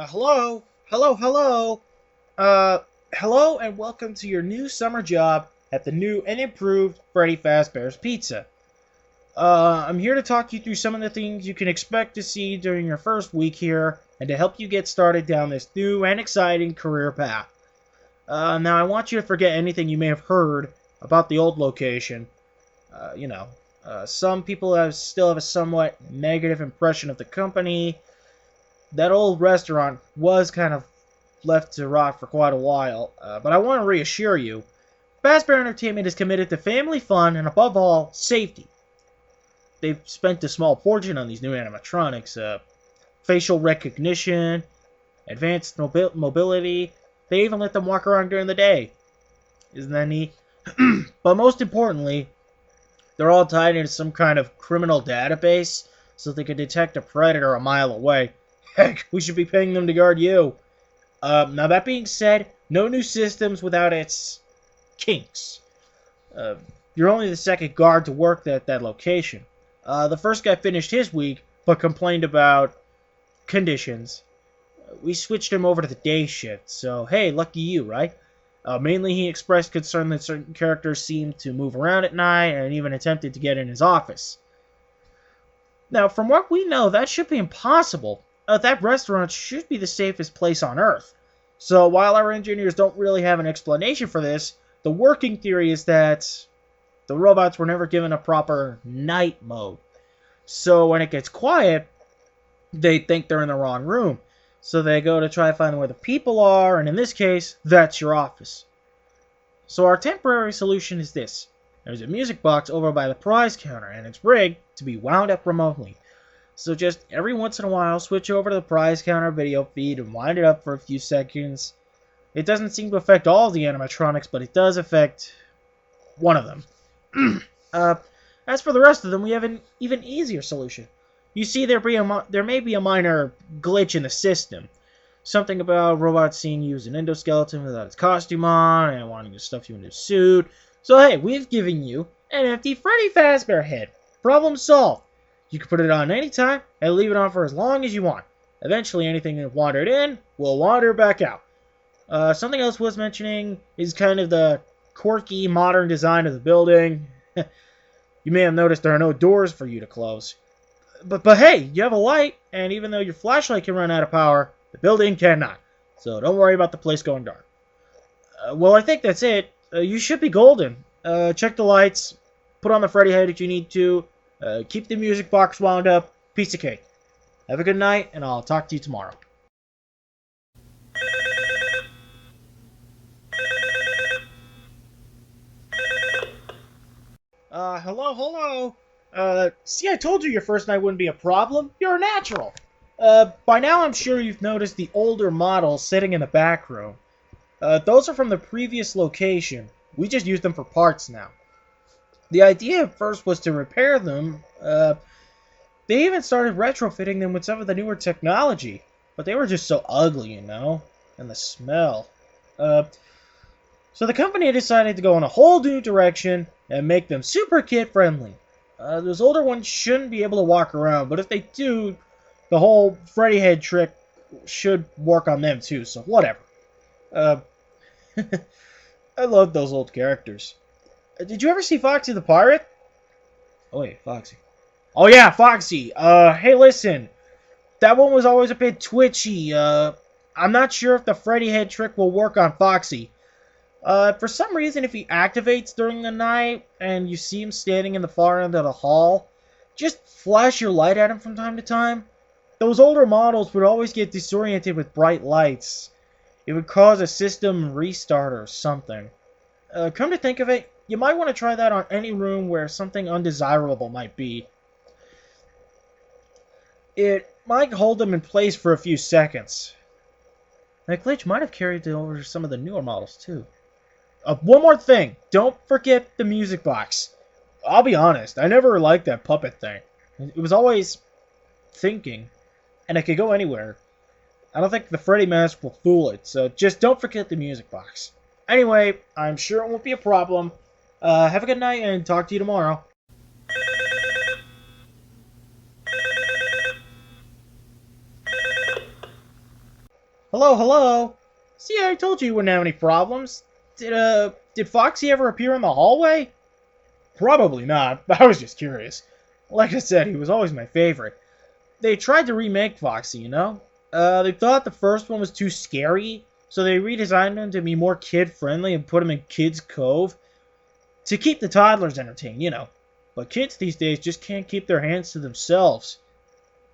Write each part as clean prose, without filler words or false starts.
Hello. Uh, hello and welcome to your new summer job at the new and improved Freddy Fazbear's Pizza. I'm here to talk you through some of the things you can expect to see during your first week here and to help you get started down this new and exciting career path. Now, I want you to forget anything you may have heard about the old location. Some people still have a somewhat negative impression of the company. That old restaurant was kind of left to rot for quite a while, but I want to reassure you, Fazbear Entertainment is committed to family fun and, above all, safety. They've spent a small fortune on these new animatronics, facial recognition, advanced mobility. They even let them walk around during the day. Isn't that neat? But most importantly, they're all tied into some kind of criminal database so they can detect a predator a mile away. Heck, we should be paying them to guard you. Now, that being said, no new systems without its kinks. Uh, you're only the second guard to work at that location. The first guy finished his week, but complained about conditions. We switched him over to the day shift, so hey, lucky you, right? Mainly, he expressed concern that certain characters seemed to move around at night and even attempted to get in his office. Now, from what we know, that should be impossible. That restaurant should be the safest place on Earth. So while our engineers don't really have an explanation for this, the working theory is that the robots were never given a proper night mode. So when it gets quiet, they think they're in the wrong room. So they go to try to find where the people are, and in this case, that's your office. So our temporary solution is this. There's a music box over by the prize counter, and it's rigged to be wound up remotely. So just every once in a while, switch over to the prize counter video feed and wind it up for a few seconds. It doesn't seem to affect all the animatronics, but it does affect one of them. As for the rest of them, we have an even easier solution. You see, there may be a minor glitch in the system. Something about robots seeing you as an endoskeleton without its costume on, and wanting to stuff you in a suit. So hey, we've given you an empty Freddy Fazbear head. Problem solved. You can put it on anytime and leave it on for as long as you want. Eventually, anything that wandered in will wander back out. Something else worth mentioning is kind of the quirky modern design of the building. You may have noticed there are no doors for you to close. But hey, you have a light, and even though your flashlight can run out of power, the building cannot. So don't worry about the place going dark. Well, I think that's it. You should be golden. Check the lights, put on the Freddy head if you need to, keep the music box wound up. Piece of cake. Have a good night, and I'll talk to you tomorrow. Hello. See, I told you your first night wouldn't be a problem. You're a natural. By now I'm sure you've noticed the older models sitting in the back room. Those are from the previous location. We just use them for parts now. The idea at first was to repair them. They even started retrofitting them with some of the newer technology. But they were just so ugly, and the smell. So the company decided to go in a whole new direction and make them super kid-friendly. Those older ones shouldn't be able to walk around, but if they do, the whole Freddy head trick should work on them too, so whatever. Uh, I love those old characters. Did you ever see Foxy the Pirate? Oh wait, Foxy. Oh yeah, Foxy. Hey listen, that one was always a bit twitchy. I'm not sure if the Freddy head trick will work on Foxy. For some reason, if he activates during the night and you see him standing in the far end of the hall, just flash your light at him from time to time. Those older models would always get disoriented with bright lights. It would cause a system restart or something. Come to think of it, you might want to try that on any room where something undesirable might be. It might hold them in place for a few seconds. That glitch might have carried over to some of the newer models too. One more thing. Don't forget the music box. I'll be honest, I never liked that puppet thing. It was always thinking, and it could go anywhere. I don't think the Freddy mask will fool it, so just don't forget the music box. Anyway, I'm sure it won't be a problem. Have a good night, and talk to you tomorrow. Hello, hello. See, I told you wouldn't have any problems. Did Foxy ever appear in the hallway? Probably not, but I was just curious. Like I said, he was always my favorite. They tried to remake Foxy, you know? They thought the first one was too scary, so they redesigned him to be more kid-friendly and put him in Kids Cove to keep the toddlers entertained, you know. But kids these days just can't keep their hands to themselves.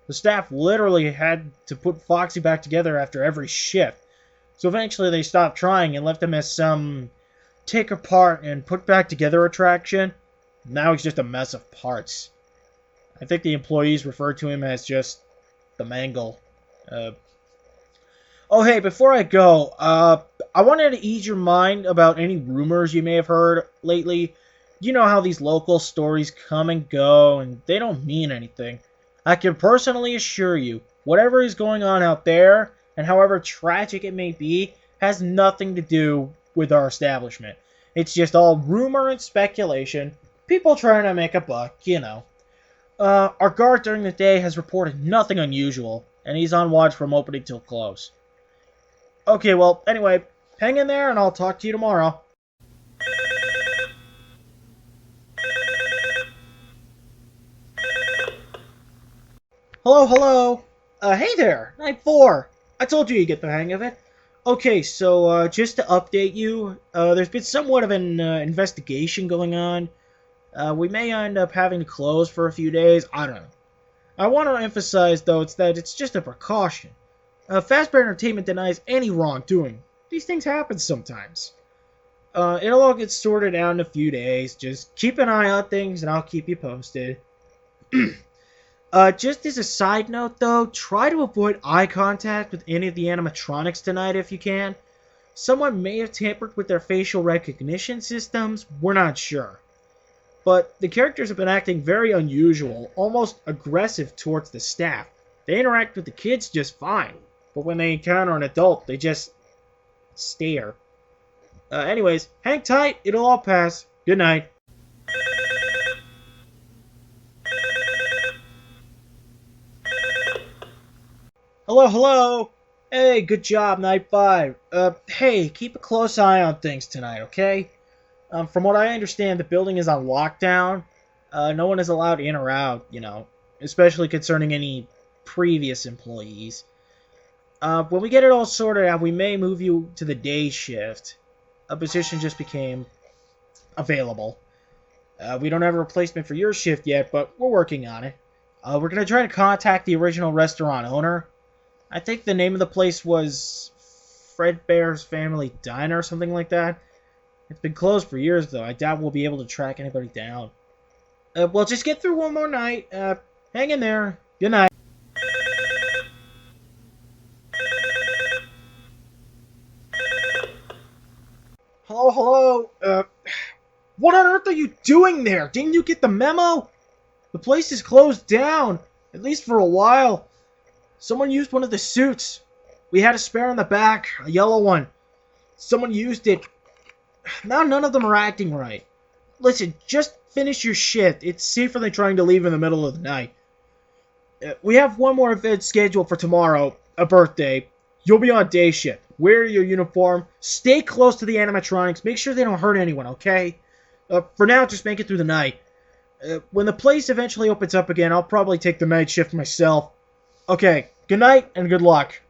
The staff literally had to put Foxy back together after every shift. So eventually they stopped trying and left him as some take apart and put back together attraction. Now he's just a mess of parts. I think the employees refer to him as just the Mangle. Oh, hey, before I go, I wanted to ease your mind about any rumors you may have heard lately. You know how these local stories come and go, and they don't mean anything. I can personally assure you, whatever is going on out there, and however tragic it may be, has nothing to do with our establishment. It's just all rumor and speculation. People trying to make a buck, you know. Our guard during the day has reported nothing unusual, and he's on watch from opening till close. Okay, well, anyway, hang in there and I'll talk to you tomorrow. Hello, hello. Hey there, Night 4. I told you get the hang of it. Okay, so, just to update you, there's been somewhat of an investigation going on. We may end up having to close for a few days. I don't know. I want to emphasize, though, it's just a precaution. Fazbear Entertainment denies any wrongdoing. These things happen sometimes. It'll all get sorted out in a few days. Just keep an eye on things, and I'll keep you posted. Just as a side note, though, try to avoid eye contact with any of the animatronics tonight if you can. Someone may have tampered with their facial recognition systems. We're not sure. But the characters have been acting very unusual, almost aggressive towards the staff. They interact with the kids just fine, but when they encounter an adult, they just stare. Anyways, hang tight, it'll all pass. Good night. Hello, hello. Hey, good job, Night 5. Hey, keep a close eye on things tonight, okay? From what I understand, the building is on lockdown. No one is allowed in or out, you know, especially concerning any previous employees. When we get it all sorted out, we may move you to the day shift. A position just became available. We don't have a replacement for your shift yet, but we're working on it. We're going to try to contact the original restaurant owner. I think the name of the place was Fredbear's Family Diner or something like that. It's been closed for years, though. I doubt we'll be able to track anybody down. Well, just get through one more night. Hang in there. Good night. Hello, hello. What on earth are you doing there? Didn't you get the memo? The place is closed down, at least for a while. Someone used one of the suits. We had a spare in the back, a yellow one. Someone used it. Now none of them are acting right. Listen, just finish your shift. It's safer than trying to leave in the middle of the night. We have one more event scheduled for tomorrow, a birthday. You'll be on day shift. Wear your uniform. Stay close to the animatronics. Make sure they don't hurt anyone, okay? For now, just make it through the night. When the place eventually opens up again, I'll probably take the night shift myself. Okay, good night and good luck.